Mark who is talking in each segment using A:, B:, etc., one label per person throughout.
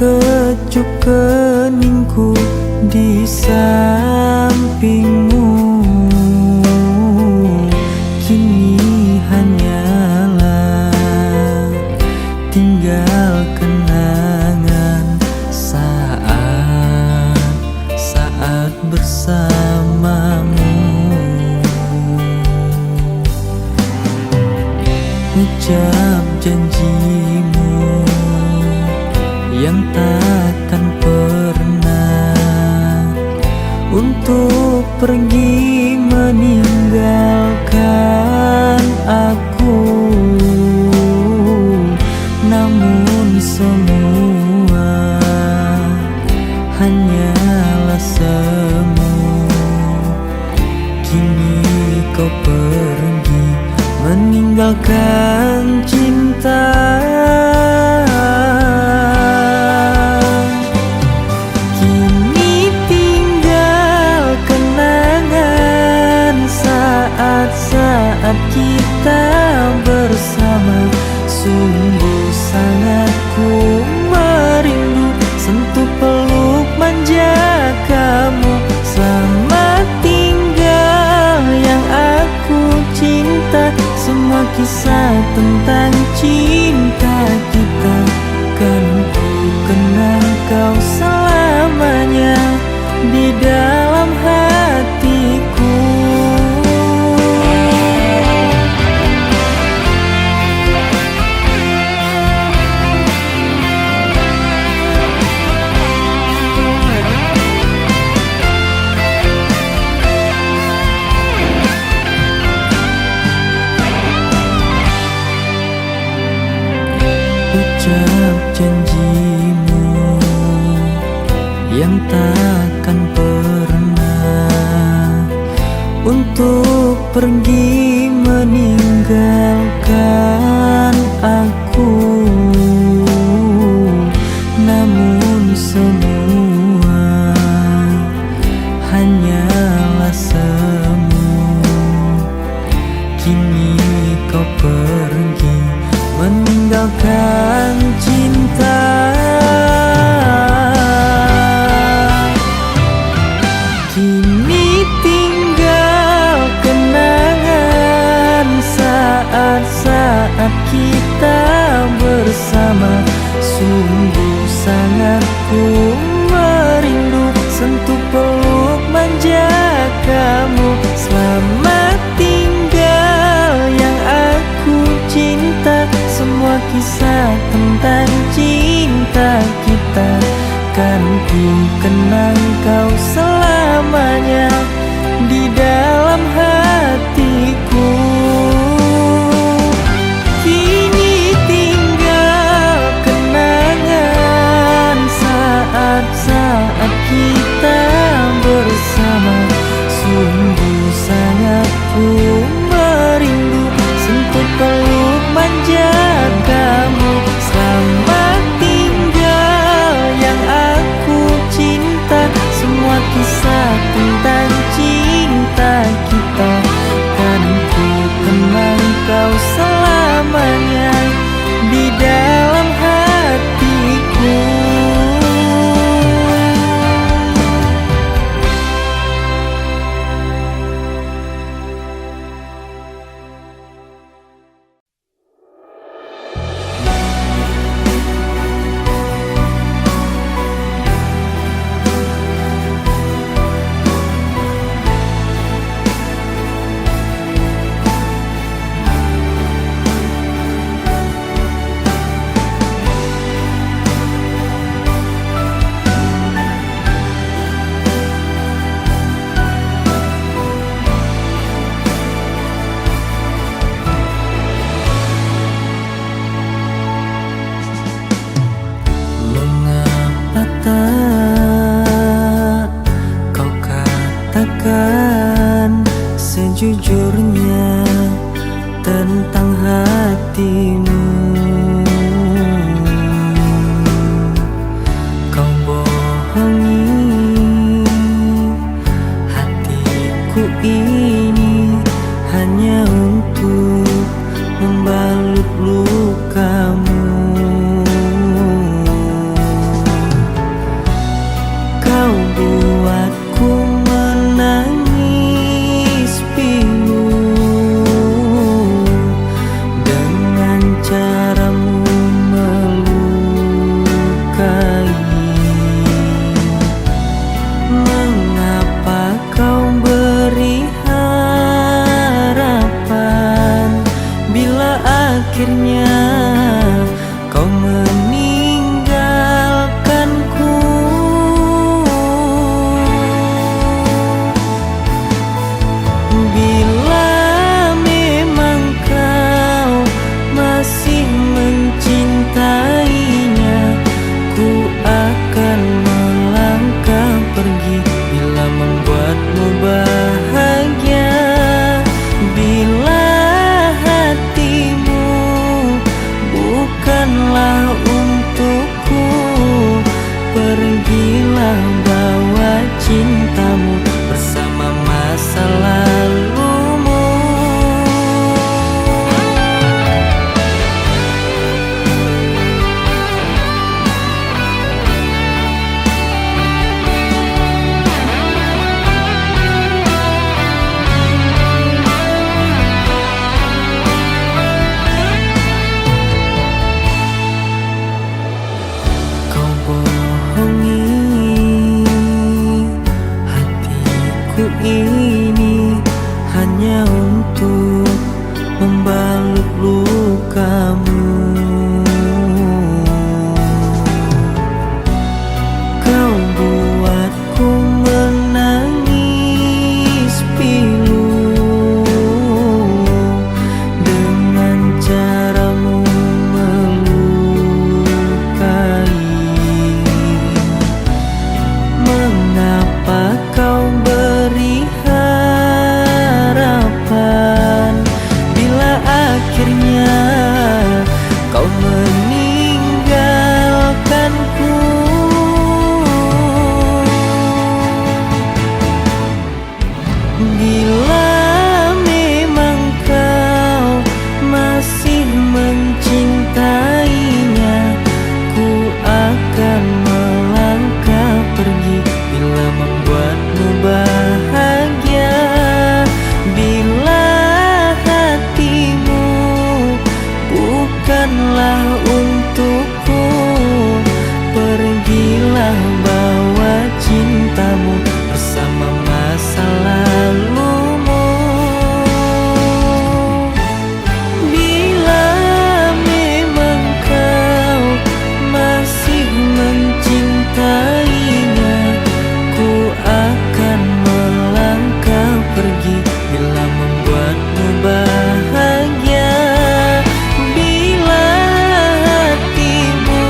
A: kecup keningku di sampingmu. Kini hanyalah tinggal kenangan saat bersamamu. Ucap janjimu yang takkan pernah untuk pergi meninggalkan aku. Namun semua hanyalah semu. Kini kau pergi meninggalkan cinta. Kini tinggal kenangan saat-saat kita bersama. Sungguh sangat ku merindu sentuh peluk manja kamu. Selamat tinggal yang aku cinta. Semua kisah tentang cinta kita kan ku kenang kau selamanya di dalam hatiku. Ucap janjimu yang takkan pernah untuk pergi meninggalkan aku. Namun semua hanyalah semu. Kini kau pergi meninggalkan cinta. Kini tinggal kenangan saat-saat kita bersama. Sungguh sangat ku merindu sentuh peluk manja kamu. Selamat tinggal yang aku cinta. Semua kisah tentang cinta kita kan ku kenang kau selamanya di dalam hatiku. Kini tinggal kenangan saat-saat kita bersama. Sungguh sangat ku merindu sentuh peluk manja kamu. Selamat tinggal yang aku cinta. Semua kisah tentang cinta kita kan ku kenang kau selamanya di dalam hatiku. Sejujurnya tentang hatimu. Kau bohongi hatiku ini hanya untuk membalut lukamu. Mengapa kau beri harapan bila akhirnya kau meninggalkanku? Bila memang kau masih mencintainya, ku akan melangkah pergi bila membuatmu bahagia. Bila hatimu bukanlah untukku, pergilah bawa cintamu bersama masa lalumu. Kau bohongi hatiku ini hanya untuk membalut lukamu. Kau buatku menangis pilu dengan caramu melukai. Mengapa kau beri harapan bila akhirnya kau meninggalkanku? Bila memang kau masih mencintainya, ku akan melangkah pergi bila membuatmu bahagia. Bila hatimu bukanlah untukku, pergilah bawa cintamu bersama masa lalumu. Bila memang kau masih mencintainya, ku akan melangkah pergi bila membuatmu bahagia. Bila hatimu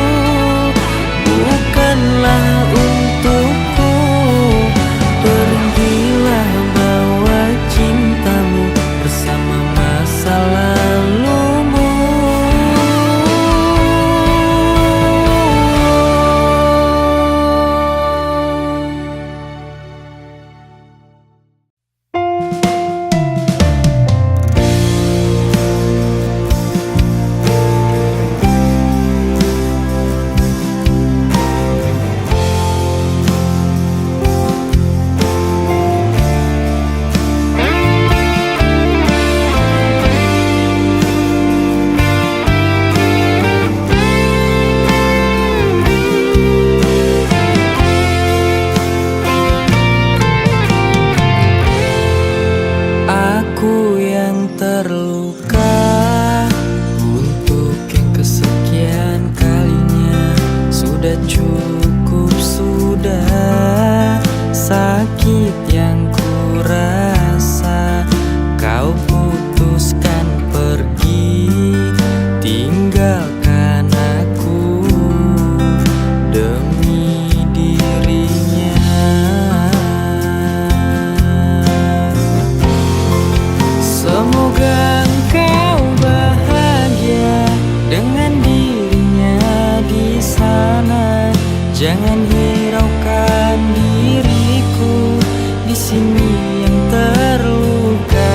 A: bukanlah untukku, pergilah bawa cintamu bersama masa lalumu. Aku yang terluka untuk yang kesekian kalinya. Sudah cukup, sudah sakit yang ku rasa. Kau putuskan pergi, tinggalkan aku demi dirinya. Semoga engkau bahagia dengan dirinya di sana. Jangan hiraukan diriku di sini yang terluka.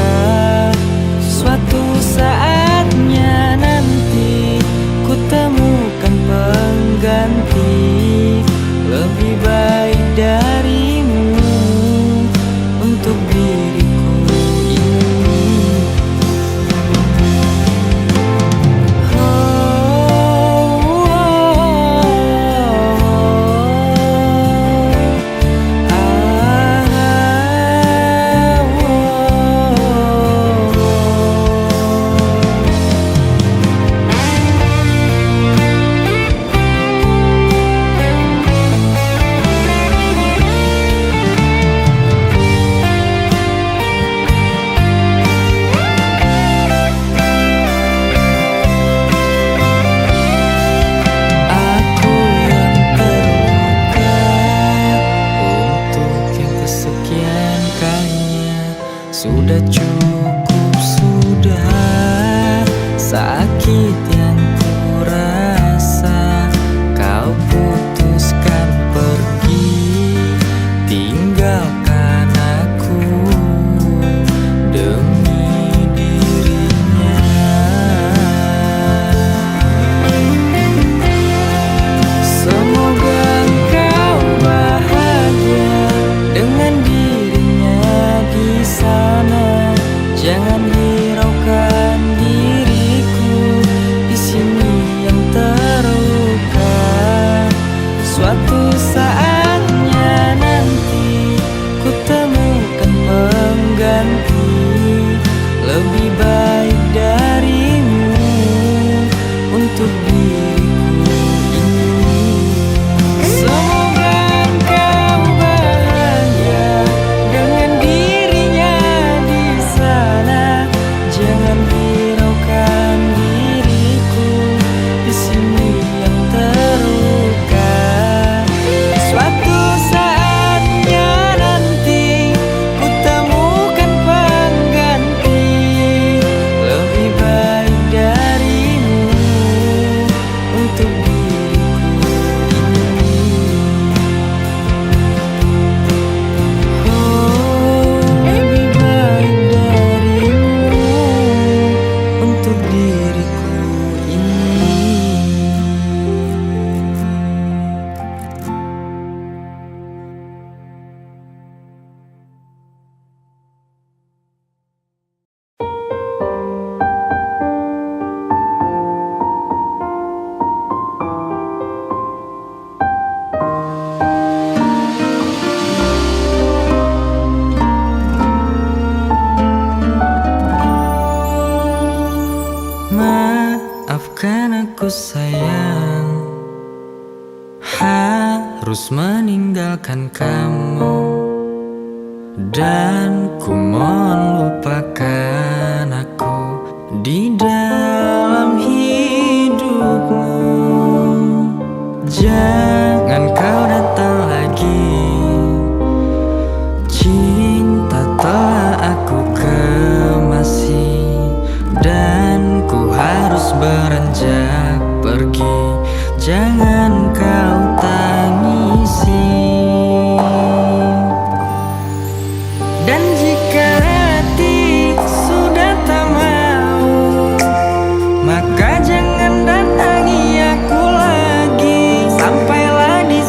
A: Suatu saatnya nanti ku temukan pengganti lebih baik darimu untuk diriku ini. Oh, oh, oh, oh. sudah cukup, sudah sakit yang ku rasa. Kau putuskan pergi, tinggalkan aku demi dirinya. Semoga engkau bahagia dengan dirinya di sana. Jangan hiraukan diriku di sini yang terluka. Suatu saatnya nanti ku temukan pengganti lebih baik darimu untuk diriku ini. Semoga engkau bahagia dengan dirinya di sana. Jangan hiraukan diriku di sini yang terluka. Suatu saatnya nanti ku temukan pengganti lebih baik darimu untuk diriku ini. Oh, lebih baik darimu untuk diriku ini. Maafkan aku sayang, harus meninggalkan kamu. Dan ku mohon lupakan aku di dalam hidupmu. Jangan kau datang lagi, cinta telah aku kemasi. Dan ku harus beranjak pergi, jangan kau tangisi. Dan jika hati sudah tak mau, maka jangan datangi aku lagi. Sampailah di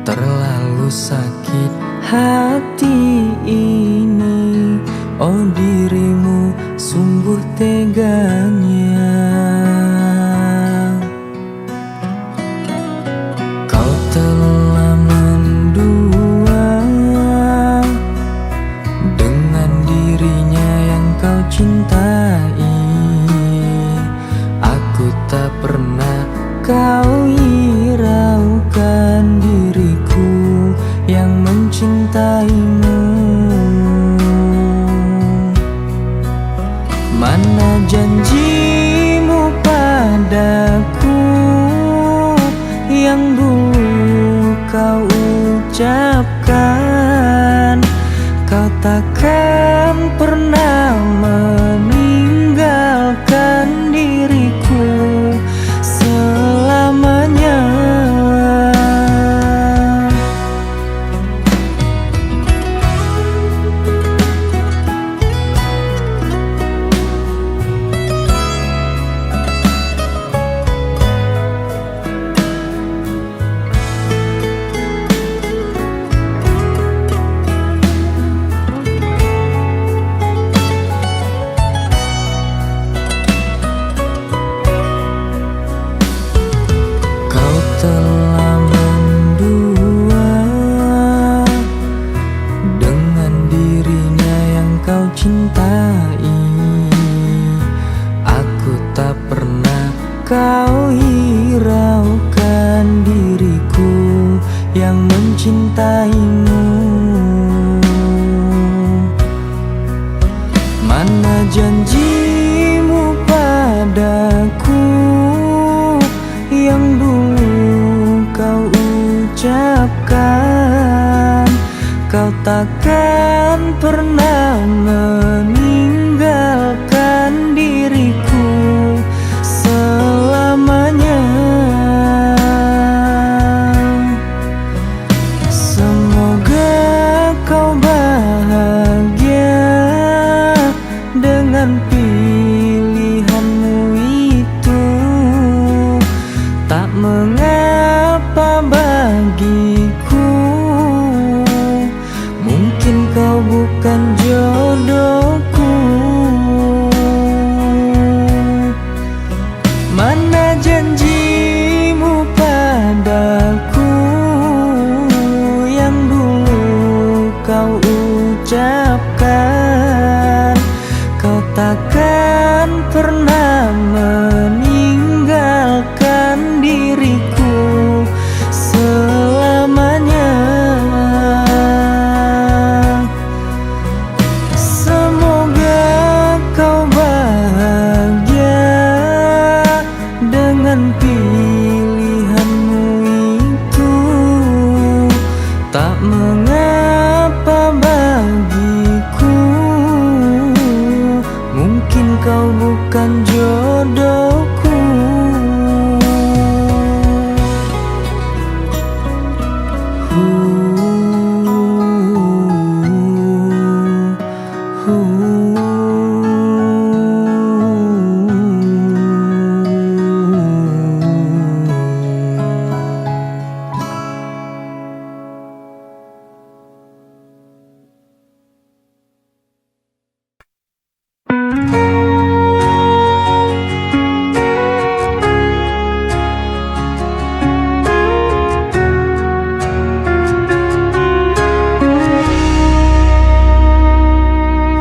A: Terlalu sakit hati ini, oh dirimu sungguh teganya. Kau telah mendua dengan dirinya yang kau cintai. Aku tak pernah kau hiraukan diriku yang mencintaimu. Mana janjimu padaku yang dulu kau ucapkan? Kau takkan pernah meninggalkan diriku selamanya. Kau telah mendua dengan dirinya yang kau cintai. Aku tak pernah kau hiraukan diriku yang mencintaimu. Mana janjimu padaku yang dulu kau ucapkan? Kau takkan pernah meninggalkan diriku selamanya. Semoga kau bahagia dengan pilihanmu itu. Tak mengapa bagiku, mungkin kau bukan jodohku. Mana janjimu padaku yang dulu kau ucapkan? Kau takkan pernah meninggalkan diriku selamanya. Semoga kau bahagia dengan pilihanmu itu. Tak mengapa bagiku, mungkin kau bukan jodohku.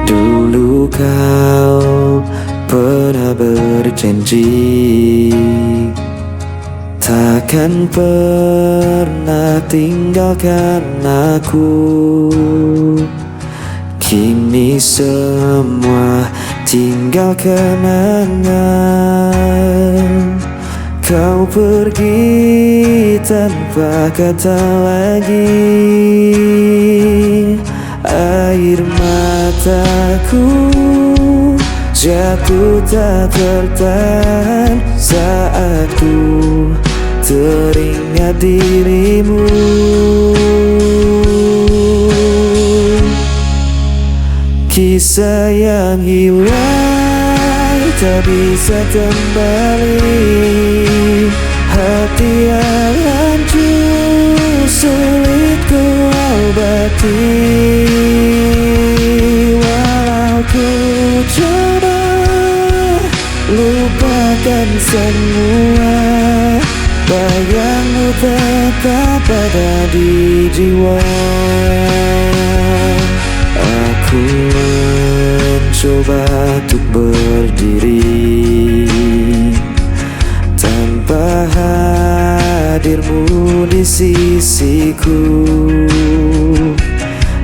B: Dulu kau pernah berjanji takkan pernah tinggalkan aku. Kini semua tinggal kenangan. Kau pergi tanpa kata lagi. Air mataku jatuh tak tertahan saat ku teringat dirimu. Kisah yang hilang tak bisa kembali. Hati yang hancur sulit ku obati. Walau ku coba lupakan semua, bayangmu tetap ada di jiwa. Aku mencoba untuk berdiri tanpa hadirmu di sisiku,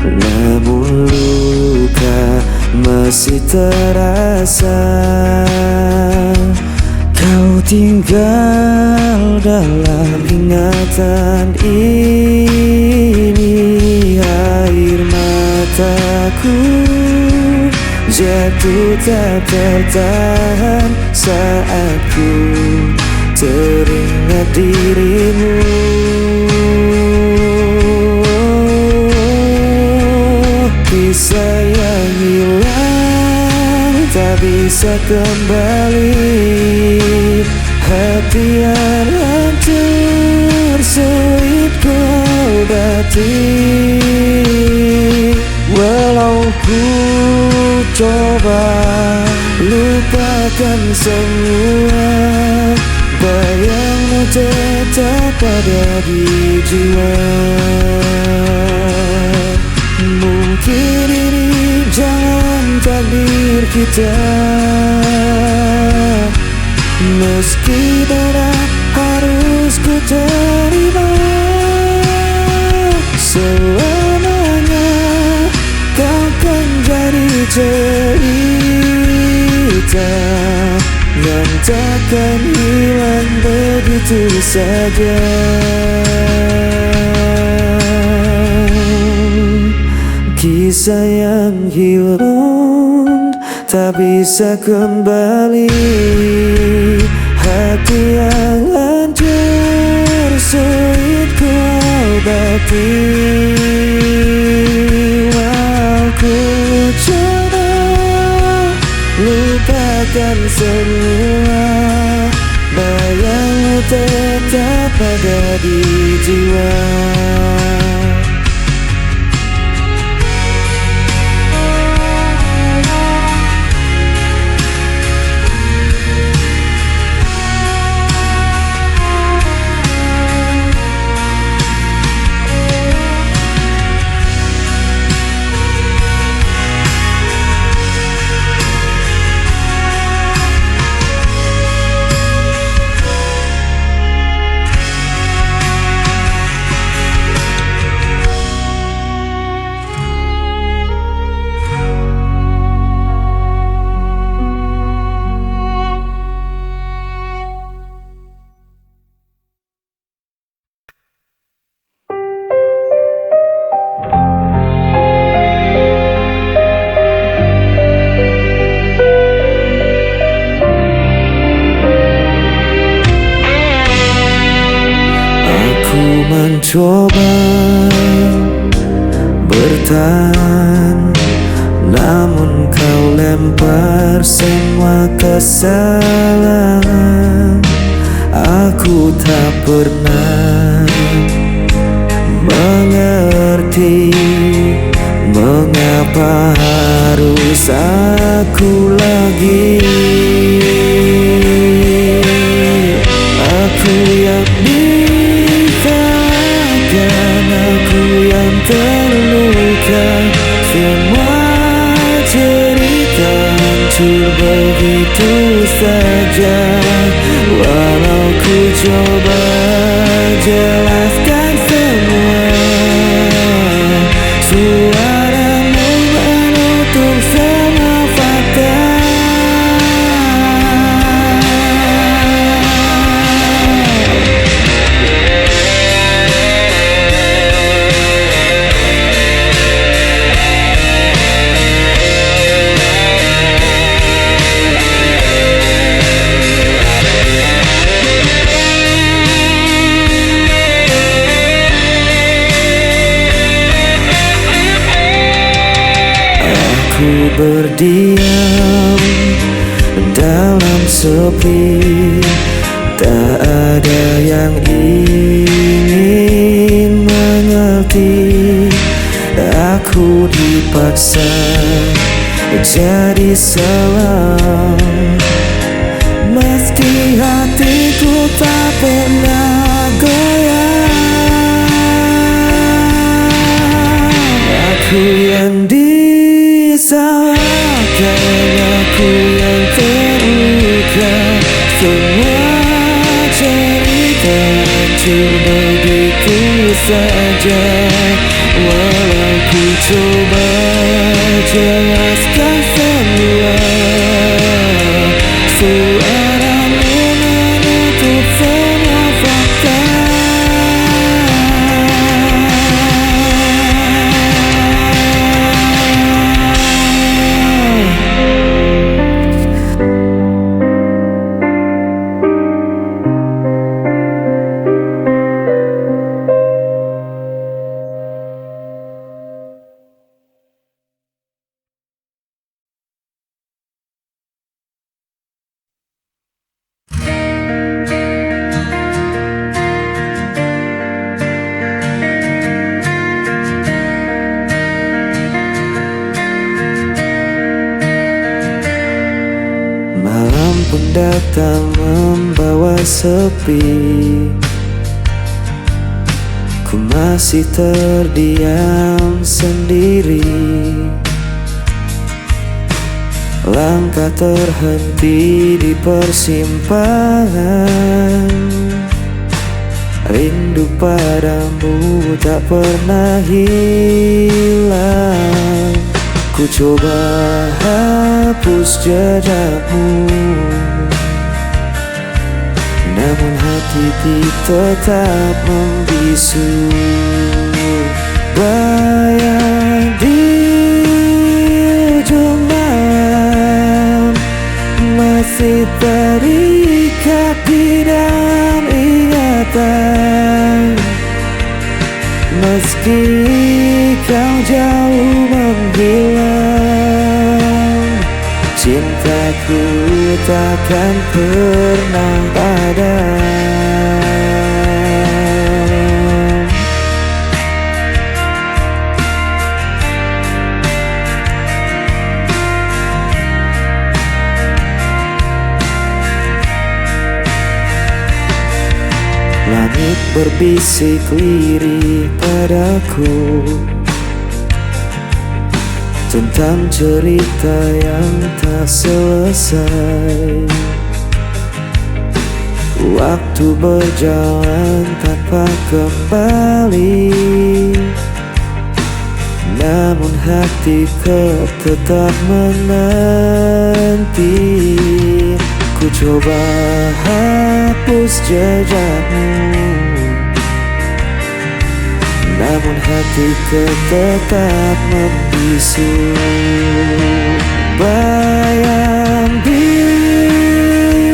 B: namun luka masih terasa. Kau tinggal dalam ingatan ini. Air mataku jatuh tak tertahan saat ku teringat dirimu. Kisah yang hilang tak bisa kembali, hati yang hancur sulit ku obati. Walau ku coba lupakan semua, bayangmu tetap ada di jiwa. Mungkin ini jalan takdir kita, meski berat harus ku terima. Selamanya kau kan jadi cerita yang takkan hilang begitu saja. Kisah yang hilang tak bisa kembali, hati yang hancur sulit ku obati. Walau ku coba lupakan semua, bayangmu tetap ada di jiwa. Mencoba bertahan, namun kau lempar semua kesalahan. Aku tak pernah mengerti mengapa harus aku lagi. Aku yang aku yang terluka, semua cerita hancur begitu saja. Walau ku coba jelaskan semua, suaramu menutup semua fakta. Aku berdiam dalam sepi, tak ada yang ingin Aku dipaksa jadi salah, meski hatiku tak pernah goyah. Aku yang disalahkan, aku yang terluka. Semua cerita hancur begitu saja. Walau ku coba jelaskan semua, suaramu menutup semua fakta. Malam pun datang membawa sepi. Ku masih terdiam sendiri. Langkah terhenti di persimpangan. Rindu padamu tak pernah hilang. Ku coba hapus jejakmu, namun hati tetap membisu. Bayang di ujung malam masih terikat di dalam ingatan. Meski kau jauh menghilang, cintaku takkan pernah padam. Langit berbisik lirih padaku tentang cerita yang tak selesai. Waktu berjalan tanpa kembali, namun hatiku tetap menanti. Ku coba hapus jejakmu, namun hatiku tetap membisu. Bayang di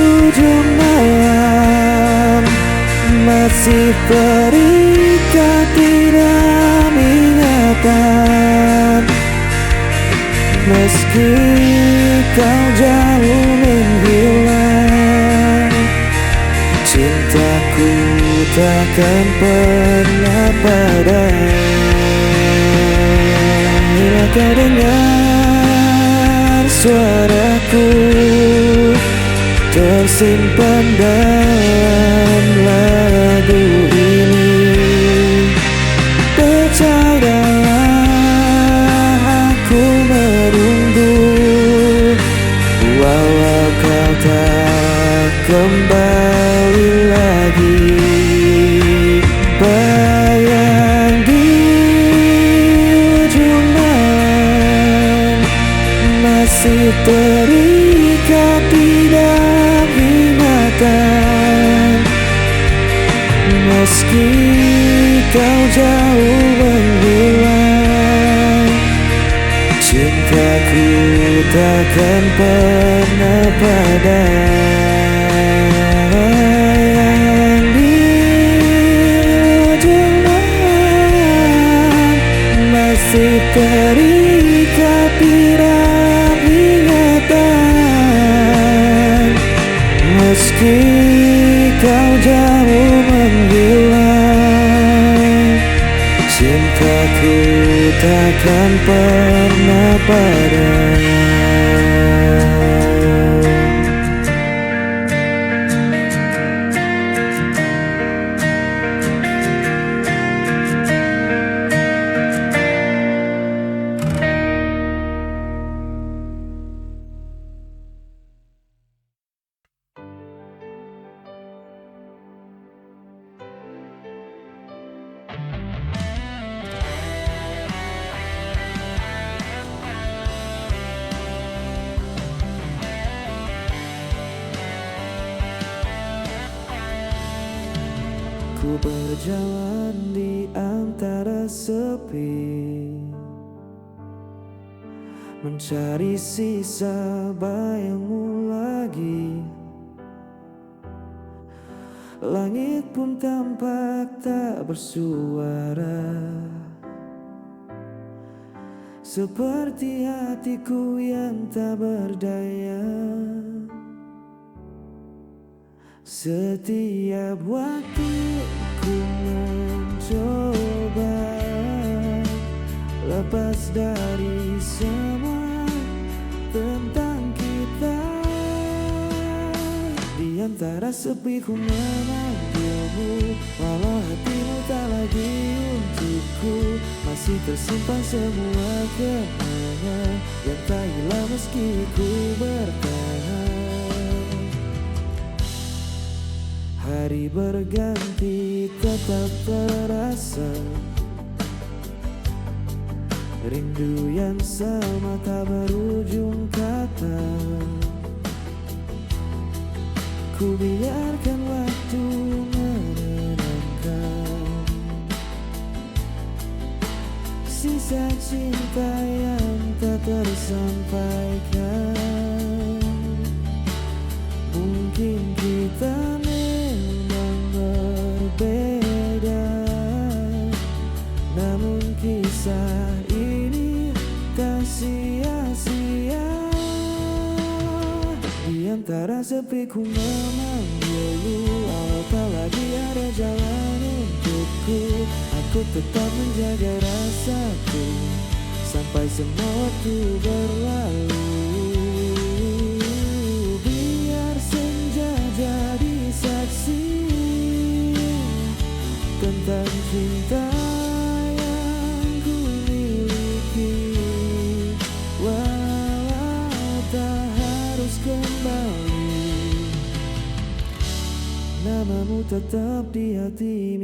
B: ujung malam masih terikat di dalam ingatan. Meski kau jauh menghilang, cintaku takkan pernah padam. Bila kau dengar suaraku tersimpan dalam lagu ini, percayalah aku menunggu. Walau kau tak kembali lagi, bayang di ujung malam masih terikat di dalam ingatan. Meski kau jauh menghilang, cintaku takkan pernah padam. Di ujung malam masih terikat di dalam ingatan. Meski kau jauh menghilang, Cintaku takkan pernah padam. Ku berjalan di antara sepi, mencari sisa bayangmu lagi. Langit pun tampak tak bersuara, seperti hatiku yang tak berdaya. Setiap waktu ku mencoba lepas dari semua tentang kita. Di antara sepi ku memanggilmu, walau hatimu tak lagi untukku. Masih tersimpan semua kenangan yang tak hilang meski ku bertahan. Hari berganti tetap terasa, rindu yang sama tak berujung kata. Ku biarkan waktu menenangkan sisa cinta yang tak tersampaikan. Mungkin kita memang berbeda, namun kisah ini tak sia-sia. Di antara sepi ku memanggilmu, walau tak lagi ada jalan untukku. Aku tetap menjaga rasaku sampai semua waktu berlalu. Biar senja jadi saksi tentang cinta yang ku miliki, walau tak harus kembali. Namamu tetap di hati